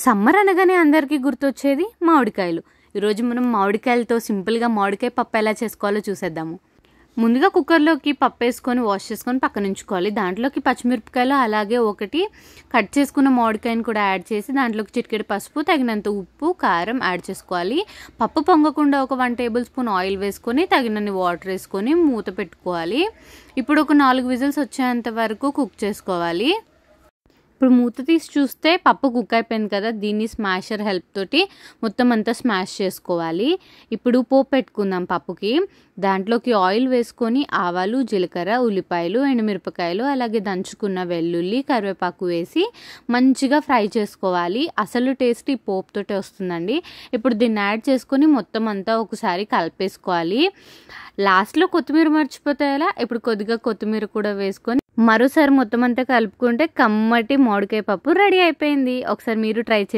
Summer అనగానే అందరికీ గుర్తొచ్చేది మామిడికాయలు. ఈరోజు మనం మామిడికాయలతో సింపుల్గా మామిడికాయ పప్పు ఎలా చేసుకోవాలో చూసేద్దాము. ముందుగా కుక్కర్లోకి పప్పు వేసుకొని వాష్ చేసుకొని పక్కన ఉంచుకోవాలి. దాంట్లోకి పచ్చిమిరపకాయలు అలాగే ఒకటి కట్ చేసుకున్న మామిడికాయని కూడా యాడ్ చేసి దాంట్లోకి చిటికెడు పసుపు, తగినంత ఉప్పు, కారం యాడ్ చేసుకోవాలి. పప్పు పొంగకుండా ఒక 1 టేబుల్ స్పూన్ ఆయిల్ వేసుకొని తగినన్ని వాటర్ వేసుకొని మూత పెట్టుకోవాలి. ఇప్పుడు ఒక 4 విజిల్స్ వచ్చేంత వరకు కుక్ చేసుకోవాలి. ఇప్పుడు మూత తీసి చూస్తే పప్పు కుక్ అయిపోయింది కదా. దీన్ని స్మాషర్ హెల్ప్ తోటి మొత్తం అంతా స్మాష్ చేసుకోవాలి. ఇప్పుడు పోపు పెట్టుకుందాం పప్పుకి. దాంట్లోకి ఆయిల్ వేసుకొని ఆవాలు, జీలకర్ర, ఉల్లిపాయలు, ఎండుమిరపకాయలు అలాగే దంచుకున్న వెల్లుల్లి, కరివేపాకు వేసి మంచిగా ఫ్రై చేసుకోవాలి. అసలు టేస్ట్ ఈ పోపుతోటే వస్తుందండి. ఇప్పుడు దీన్ని యాడ్ చేసుకొని మొత్తం అంతా ఒకసారి కలిపేసుకోవాలి. లాస్ట్లో కొత్తిమీర మర్చిపోతాయలా, ఇప్పుడు కొద్దిగా కొత్తిమీర కూడా వేసుకొని మరోసారి మొత్తం అంతా కలుపుకుంటే కమ్మటి మామిడికాయ పప్పు రెడీ అయిపోయింది. ఒకసారి మీరు ట్రై చేయండి.